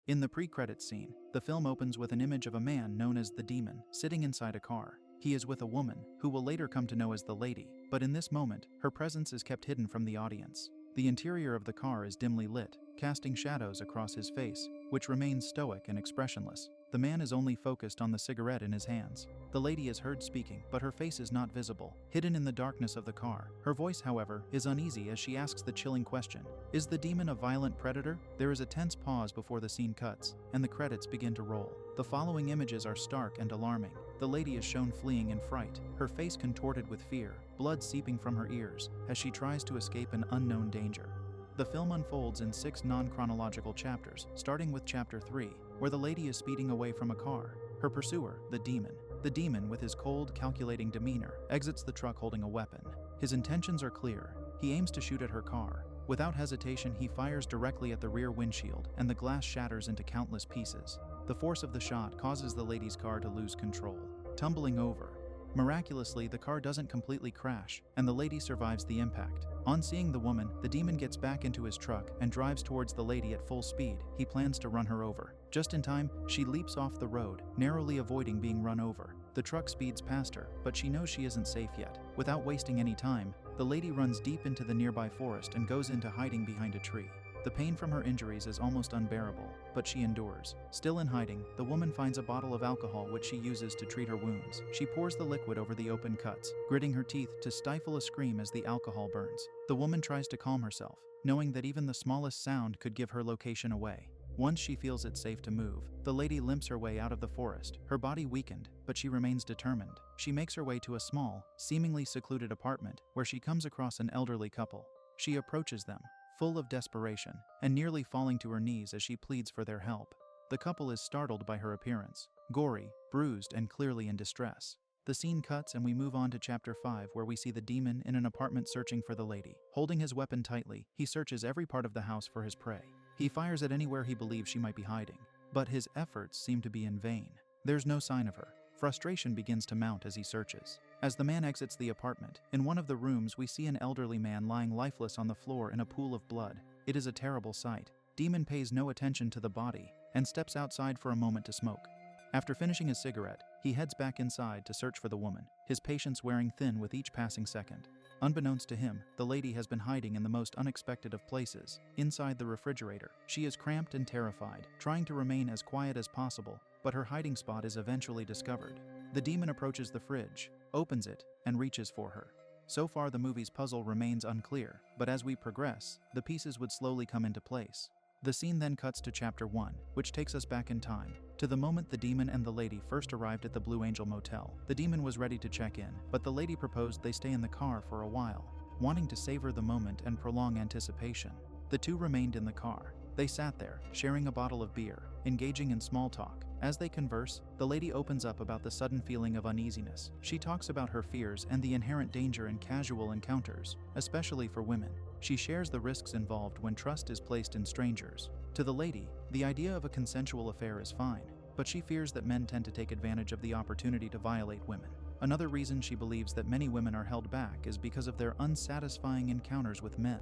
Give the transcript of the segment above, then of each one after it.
In the pre-credits scene, the film opens with an image of a man known as the Demon sitting inside a car. He is with a woman, who will later come to know as the Lady, but in this moment, her presence is kept hidden from the audience. The interior of the car is dimly lit, casting shadows across his face, which remains stoic and expressionless. The man is only focused on the cigarette in his hands. The Lady is heard speaking, but her face is not visible, hidden in the darkness of the car. Her voice, however, is uneasy as she asks the chilling question, "Is the demon a violent predator?" There is a tense pause before the scene cuts, and the credits begin to roll. The following images are stark and alarming. The Lady is shown fleeing in fright, her face contorted with fear, blood seeping from her ears, as she tries to escape an unknown danger. The film unfolds in 6 non-chronological chapters, starting with Chapter 3, where the Lady is speeding away from a car. Her pursuer, the demon, with his cold, calculating demeanor, exits the truck holding a weapon. His intentions are clear. He aims to shoot at her car. Without hesitation, he fires directly at the rear windshield, and the glass shatters into countless pieces. The force of the shot causes the Lady's car to lose control, tumbling over. Miraculously, the car doesn't completely crash, and the Lady survives the impact. On seeing the woman, the demon gets back into his truck and drives towards the Lady at full speed. He plans to run her over. Just in time, she leaps off the road, narrowly avoiding being run over. The truck speeds past her, but she knows she isn't safe yet. Without wasting any time, the Lady runs deep into the nearby forest and goes into hiding behind a tree. The pain from her injuries is almost unbearable, but she endures. Still in hiding, the woman finds a bottle of alcohol which she uses to treat her wounds. She pours the liquid over the open cuts, gritting her teeth to stifle a scream as the alcohol burns. The woman tries to calm herself, knowing that even the smallest sound could give her location away. Once she feels it's safe to move, the Lady limps her way out of the forest, her body weakened, but she remains determined. She makes her way to a small, seemingly secluded apartment, where she comes across an elderly couple. She approaches them, full of desperation, and nearly falling to her knees as she pleads for their help. The couple is startled by her appearance, gory, bruised, and clearly in distress. The scene cuts and we move on to Chapter 5, where we see the demon in an apartment searching for the Lady. Holding his weapon tightly, he searches every part of the house for his prey. He fires at anywhere he believes she might be hiding, but his efforts seem to be in vain. There's no sign of her. Frustration begins to mount as he searches. As the man exits the apartment, in one of the rooms we see an elderly man lying lifeless on the floor in a pool of blood. It is a terrible sight. Demon pays no attention to the body and steps outside for a moment to smoke. After finishing his cigarette, he heads back inside to search for the woman, his patience wearing thin with each passing second. Unbeknownst to him, the Lady has been hiding in the most unexpected of places, inside the refrigerator. She is cramped and terrified, trying to remain as quiet as possible, but her hiding spot is eventually discovered. The demon approaches the fridge, opens it, and reaches for her. So far, the movie's puzzle remains unclear, but as we progress, the pieces would slowly come into place. The scene then cuts to Chapter 1, which takes us back in time, to the moment the demon and the Lady first arrived at the Blue Angel Motel. The demon was ready to check in, but the Lady proposed they stay in the car for a while, wanting to savor the moment and prolong anticipation. The two remained in the car. They sat there, sharing a bottle of beer, engaging in small talk. As they converse, the Lady opens up about the sudden feeling of uneasiness. She talks about her fears and the inherent danger in casual encounters, especially for women. She shares the risks involved when trust is placed in strangers. To the Lady, the idea of a consensual affair is fine, but she fears that men tend to take advantage of the opportunity to violate women. Another reason she believes that many women are held back is because of their unsatisfying encounters with men.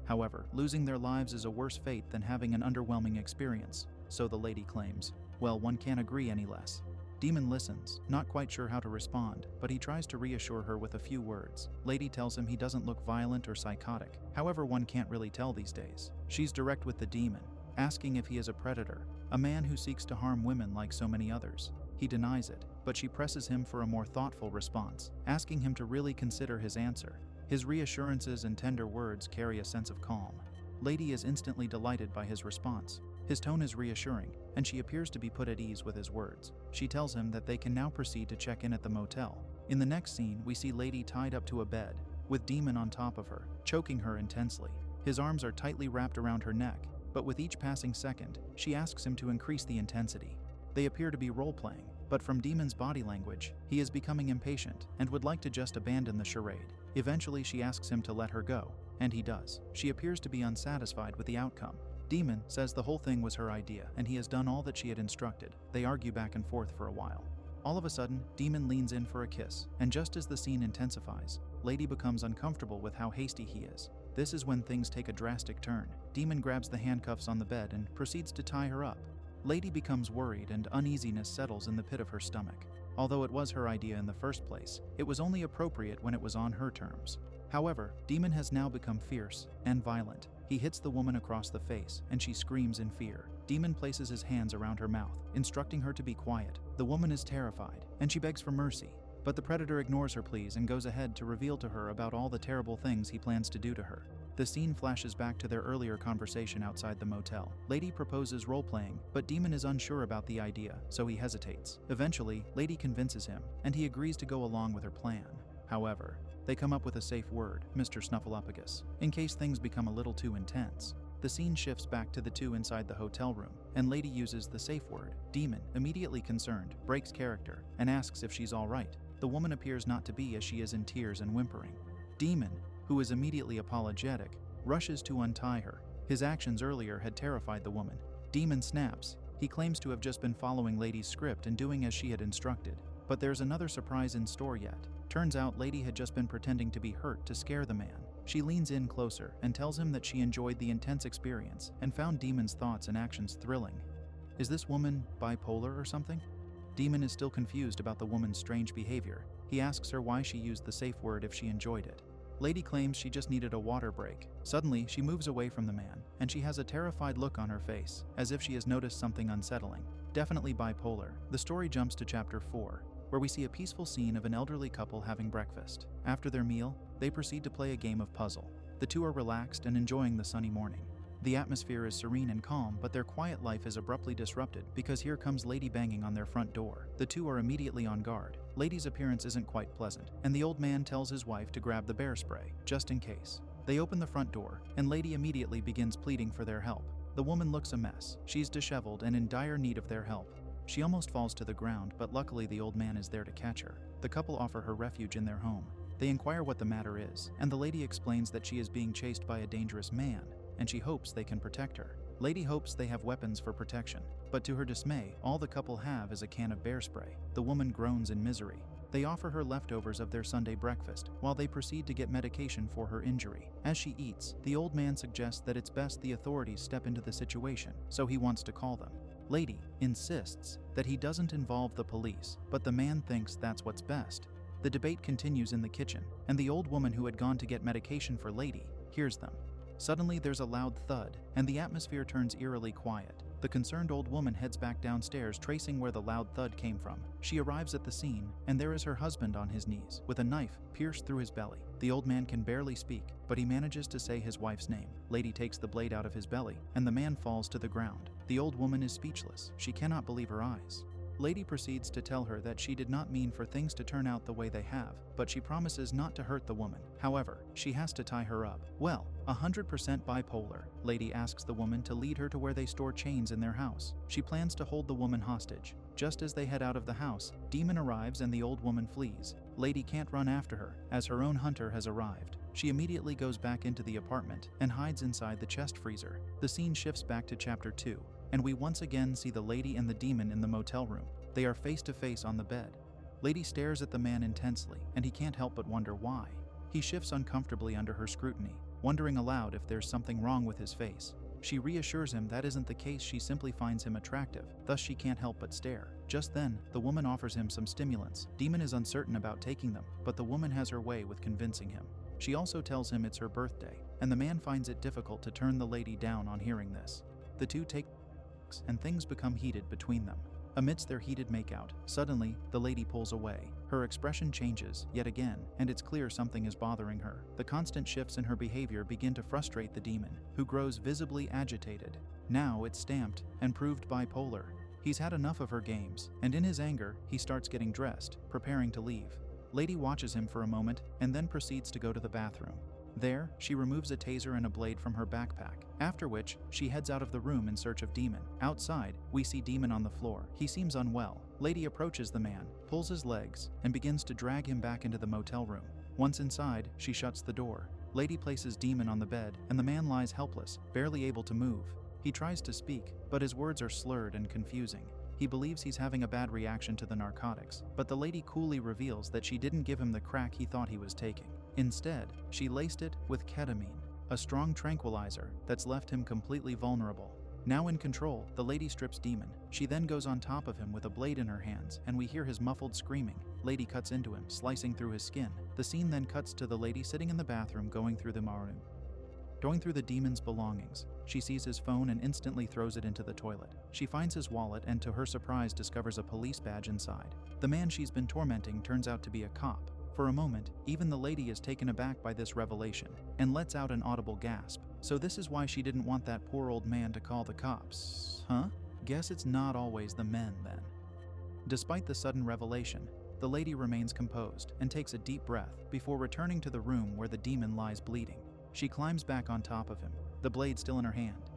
However, losing their lives is a worse fate than having an underwhelming experience, so the Lady claims. Well, one can't agree any less. Demon listens, not quite sure how to respond, but he tries to reassure her with a few words. Lady tells him he doesn't look violent or psychotic. However, one can't really tell these days. She's direct with the demon, asking if he is a predator, a man who seeks to harm women like so many others. He denies it, but she presses him for a more thoughtful response, asking him to really consider his answer. His reassurances and tender words carry a sense of calm. Lady is instantly delighted by his response. His tone is reassuring, and she appears to be put at ease with his words. She tells him that they can now proceed to check in at the motel. In the next scene, we see Lady tied up to a bed, with Demon on top of her, choking her intensely. His arms are tightly wrapped around her neck, but with each passing second, she asks him to increase the intensity. They appear to be role-playing, but from Demon's body language, he is becoming impatient and would like to just abandon the charade. Eventually, she asks him to let her go, and he does. She appears to be unsatisfied with the outcome. Demon says the whole thing was her idea and he has done all that she had instructed. They argue back and forth for a while. All of a sudden, Demon leans in for a kiss, and just as the scene intensifies, Lady becomes uncomfortable with how hasty he is. This is when things take a drastic turn. Demon grabs the handcuffs on the bed and proceeds to tie her up. Lady becomes worried and uneasiness settles in the pit of her stomach. Although it was her idea in the first place, it was only appropriate when it was on her terms. However, Demon has now become fierce and violent. He hits the woman across the face, and she screams in fear. Demon places his hands around her mouth, instructing her to be quiet. The woman is terrified, and she begs for mercy. But the predator ignores her pleas and goes ahead to reveal to her about all the terrible things he plans to do to her. The scene flashes back to their earlier conversation outside the motel. Lady proposes role-playing, but Demon is unsure about the idea, so he hesitates. Eventually, Lady convinces him, and he agrees to go along with her plan. However, they come up with a safe word, Mr. Snuffleupagus, in case things become a little too intense. The scene shifts back to the two inside the hotel room, and Lady uses the safe word. Demon, immediately concerned, breaks character and asks if she's all right. The woman appears not to be, as she is in tears and whimpering. Demon, who is immediately apologetic, rushes to untie her. His actions earlier had terrified the woman. Demon snaps. He claims to have just been following Lady's script and doing as she had instructed. But there's another surprise in store yet. Turns out Lady had just been pretending to be hurt to scare the man. She leans in closer and tells him that she enjoyed the intense experience and found Demon's thoughts and actions thrilling. Is this woman bipolar or something? Demon is still confused about the woman's strange behavior. He asks her why she used the safe word if she enjoyed it. Lady claims she just needed a water break. Suddenly, she moves away from the man, and she has a terrified look on her face, as if she has noticed something unsettling. Definitely bipolar. The story jumps to chapter 4, where we see a peaceful scene of an elderly couple having breakfast. After their meal, they proceed to play a game of puzzle. The two are relaxed and enjoying the sunny morning. The atmosphere is serene and calm, but their quiet life is abruptly disrupted because here comes Lady banging on their front door. The two are immediately on guard. Lady's appearance isn't quite pleasant, and the old man tells his wife to grab the bear spray, just in case. They open the front door, and Lady immediately begins pleading for their help. The woman looks a mess. She's disheveled and in dire need of their help. She almost falls to the ground, but luckily the old man is there to catch her. The couple offer her refuge in their home. They inquire what the matter is, and the lady explains that she is being chased by a dangerous man, and she hopes they can protect her. Lady hopes they have weapons for protection, but to her dismay, all the couple have is a can of bear spray. The woman groans in misery. They offer her leftovers of their Sunday breakfast, while they proceed to get medication for her injury. As she eats, the old man suggests that it's best the authorities step into the situation, so he wants to call them. Lady insists that he doesn't involve the police, but the man thinks that's what's best. The debate continues in the kitchen, and the old woman who had gone to get medication for Lady hears them. Suddenly there's a loud thud, and the atmosphere turns eerily quiet. The concerned old woman heads back downstairs, tracing where the loud thud came from. She arrives at the scene, and there is her husband on his knees, with a knife pierced through his belly. The old man can barely speak, but he manages to say his wife's name. Lady takes the blade out of his belly, and the man falls to the ground. The old woman is speechless. She cannot believe her eyes. Lady proceeds to tell her that she did not mean for things to turn out the way they have, but she promises not to hurt the woman. However, she has to tie her up. Well, 100% bipolar. Lady asks the woman to lead her to where they store chains in their house. She plans to hold the woman hostage. Just as they head out of the house, Demon arrives and the old woman flees. Lady can't run after her, as her own hunter has arrived. She immediately goes back into the apartment and hides inside the chest freezer. The scene shifts back to chapter 2. And we once again see the lady and the demon in the motel room. They are face to face on the bed. Lady stares at the man intensely, and he can't help but wonder why. He shifts uncomfortably under her scrutiny, wondering aloud if there's something wrong with his face. She reassures him that isn't the case, she simply finds him attractive, thus she can't help but stare. Just then, the woman offers him some stimulants. Demon is uncertain about taking them, but the woman has her way with convincing him. She also tells him it's her birthday, and the man finds it difficult to turn the lady down on hearing this. The two take and things become heated between them. Amidst their heated makeout, suddenly, the lady pulls away. Her expression changes, yet again, and it's clear something is bothering her. The constant shifts in her behavior begin to frustrate the demon, who grows visibly agitated. Now it's stamped and proved bipolar. He's had enough of her games, and in his anger, he starts getting dressed, preparing to leave. Lady watches him for a moment, and then proceeds to go to the bathroom. There, she removes a taser and a blade from her backpack, after which, she heads out of the room in search of Demon. Outside, we see Demon on the floor. He seems unwell. Lady approaches the man, pulls his legs, and begins to drag him back into the motel room. Once inside, she shuts the door. Lady places Demon on the bed, and the man lies helpless, barely able to move. He tries to speak, but his words are slurred and confusing. He believes he's having a bad reaction to the narcotics, but the lady coolly reveals that she didn't give him the crack he thought he was taking. Instead, she laced it with ketamine, a strong tranquilizer that's left him completely vulnerable. Now in control, the lady strips Demon. She then goes on top of him with a blade in her hands, and we hear his muffled screaming. Lady cuts into him, slicing through his skin. The scene then cuts to the lady sitting in the bathroom going through the demon's belongings. She sees his phone and instantly throws it into the toilet. She finds his wallet and to her surprise discovers a police badge inside. The man she's been tormenting turns out to be a cop. For a moment, even the lady is taken aback by this revelation and lets out an audible gasp. So this is why she didn't want that poor old man to call the cops, huh? Guess it's not always the men then. Despite the sudden revelation, the lady remains composed and takes a deep breath before returning to the room where the demon lies bleeding. She climbs back on top of him, the blade still in her hand.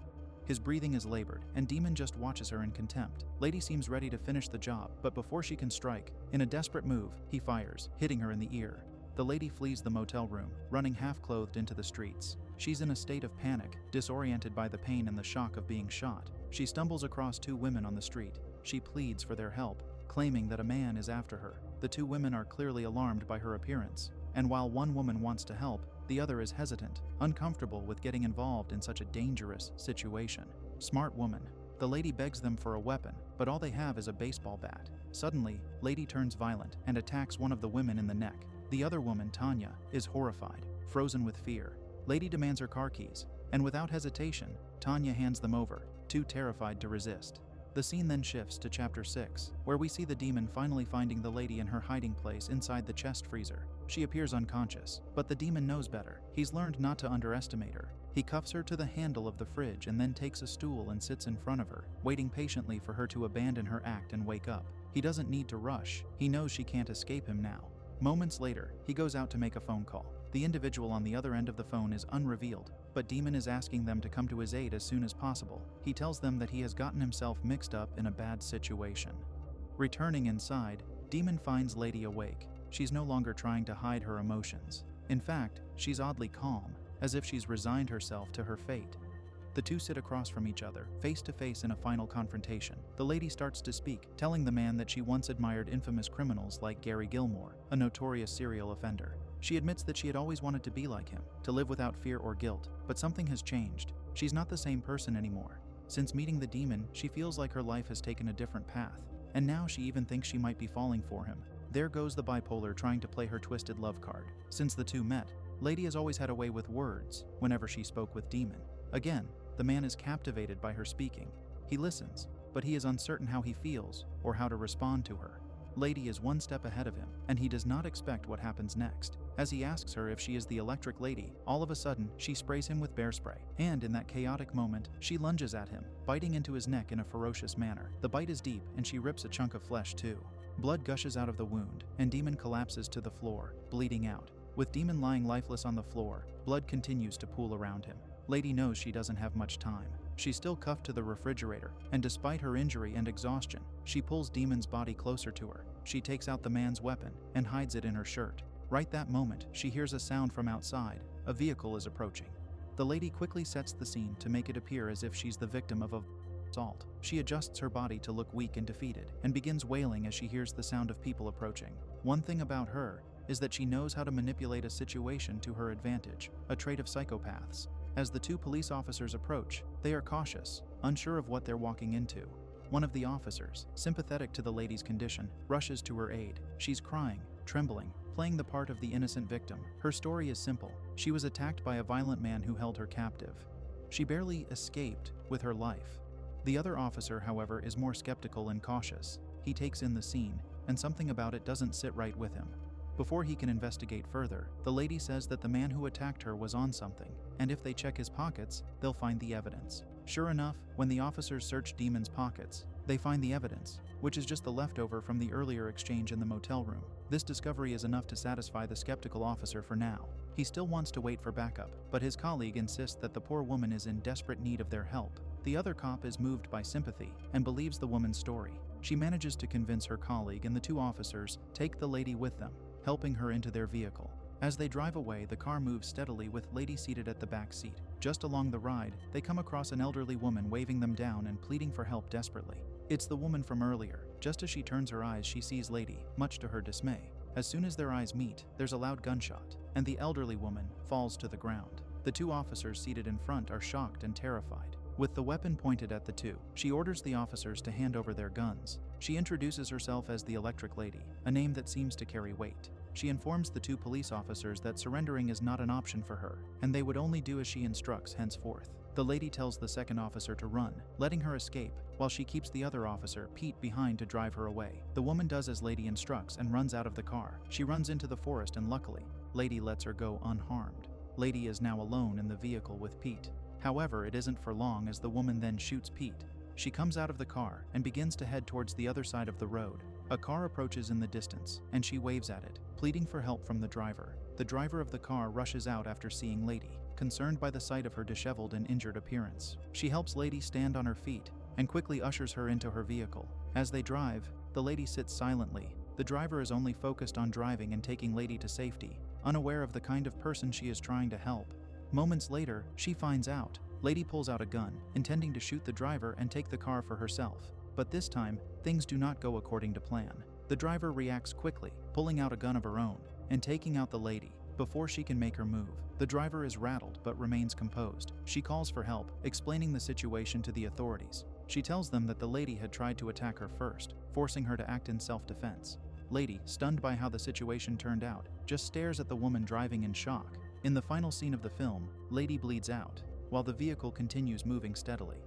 His breathing is labored, and Demon just watches her in contempt. Lady seems ready to finish the job, but before she can strike, in a desperate move, he fires, hitting her in the ear. The lady flees the motel room, running half-clothed into the streets. She's in a state of panic, disoriented by the pain and the shock of being shot. She stumbles across two women on the street. She pleads for their help, claiming that a man is after her. The two women are clearly alarmed by her appearance, and while one woman wants to help, the other is hesitant, uncomfortable with getting involved in such a dangerous situation. Smart woman. The lady begs them for a weapon, but all they have is a baseball bat. Suddenly, lady turns violent and attacks one of the women in the neck. The other woman, Tanya, is horrified, frozen with fear. Lady demands her car keys, and without hesitation, Tanya hands them over, too terrified to resist. The scene then shifts to Chapter 6, where we see the demon finally finding the lady in her hiding place inside the chest freezer. She appears unconscious, but the demon knows better. He's learned not to underestimate her. He cuffs her to the handle of the fridge and then takes a stool and sits in front of her, waiting patiently for her to abandon her act and wake up. He doesn't need to rush. He knows she can't escape him now. Moments later, he goes out to make a phone call. The individual on the other end of the phone is unrevealed, but Demon is asking them to come to his aid as soon as possible. He tells them that he has gotten himself mixed up in a bad situation. Returning inside, Demon finds Lady awake. She's no longer trying to hide her emotions. In fact, she's oddly calm, as if she's resigned herself to her fate. The two sit across from each other, face to face in a final confrontation. The lady starts to speak, telling the man that she once admired infamous criminals like Gary Gilmore, a notorious serial offender. She admits that she had always wanted to be like him, to live without fear or guilt, but something has changed. She's not the same person anymore. Since meeting the demon, she feels like her life has taken a different path, and now she even thinks she might be falling for him. There goes the bipolar trying to play her twisted love card. Since the two met, Lady has always had a way with words whenever she spoke with Demon. Again, the man is captivated by her speaking. He listens, but he is uncertain how he feels or how to respond to her. Lady is one step ahead of him, and he does not expect what happens next. As he asks her if she is the electric lady, all of a sudden, she sprays him with bear spray. And in that chaotic moment, she lunges at him, biting into his neck in a ferocious manner. The bite is deep, and she rips a chunk of flesh too. Blood gushes out of the wound, and Demon collapses to the floor, bleeding out. With Demon lying lifeless on the floor, blood continues to pool around him. Lady knows she doesn't have much time. She's still cuffed to the refrigerator, and despite her injury and exhaustion, she pulls Demon's body closer to her. She takes out the man's weapon and hides it in her shirt. Right that moment, she hears a sound from outside. A vehicle is approaching. The lady quickly sets the scene to make it appear as if she's the victim of assault. She adjusts her body to look weak and defeated, and begins wailing as she hears the sound of people approaching. One thing about her is that she knows how to manipulate a situation to her advantage, a trait of psychopaths. As the two police officers approach, they are cautious, unsure of what they're walking into. One of the officers, sympathetic to the lady's condition, rushes to her aid. She's crying, trembling, playing the part of the innocent victim. Her story is simple. She was attacked by a violent man who held her captive. She barely escaped with her life. The other officer, however, is more skeptical and cautious. He takes in the scene, and something about it doesn't sit right with him. Before he can investigate further, the lady says that the man who attacked her was on something, and if they check his pockets, they'll find the evidence. Sure enough, when the officers search Demon's pockets, they find the evidence, which is just the leftover from the earlier exchange in the motel room. This discovery is enough to satisfy the skeptical officer for now. He still wants to wait for backup, but his colleague insists that the poor woman is in desperate need of their help. The other cop is moved by sympathy and believes the woman's story. She manages to convince her colleague, and the two officers take the lady with them, helping her into their vehicle. As they drive away, the car moves steadily with Lady seated at the back seat. Just along the ride, they come across an elderly woman waving them down and pleading for help desperately. It's the woman from earlier. Just as she turns her eyes, she sees Lady, much to her dismay. As soon as their eyes meet, there's a loud gunshot, and the elderly woman falls to the ground. The two officers seated in front are shocked and terrified. With the weapon pointed at the two, she orders the officers to hand over their guns. She introduces herself as the Electric Lady, a name that seems to carry weight. She informs the two police officers that surrendering is not an option for her, and they would only do as she instructs henceforth. The lady tells the second officer to run, letting her escape, while she keeps the other officer, Pete, behind to drive her away. The woman does as Lady instructs and runs out of the car. She runs into the forest and luckily, Lady lets her go unharmed. Lady is now alone in the vehicle with Pete. However, it isn't for long as the woman then shoots Pete. She comes out of the car and begins to head towards the other side of the road. A car approaches in the distance, and she waves at it, pleading for help from the driver. The driver of the car rushes out after seeing Lady, concerned by the sight of her disheveled and injured appearance. She helps Lady stand on her feet and quickly ushers her into her vehicle. As they drive, the lady sits silently. The driver is only focused on driving and taking Lady to safety, unaware of the kind of person she is trying to help. Moments later, she finds out. Lady pulls out a gun, intending to shoot the driver and take the car for herself. But this time, things do not go according to plan. The driver reacts quickly, pulling out a gun of her own and taking out the lady before she can make her move. The driver is rattled but remains composed. She calls for help, explaining the situation to the authorities. She tells them that the lady had tried to attack her first, forcing her to act in self-defense. Lady, stunned by how the situation turned out, just stares at the woman driving in shock. In the final scene of the film, Lady bleeds out, while the vehicle continues moving steadily.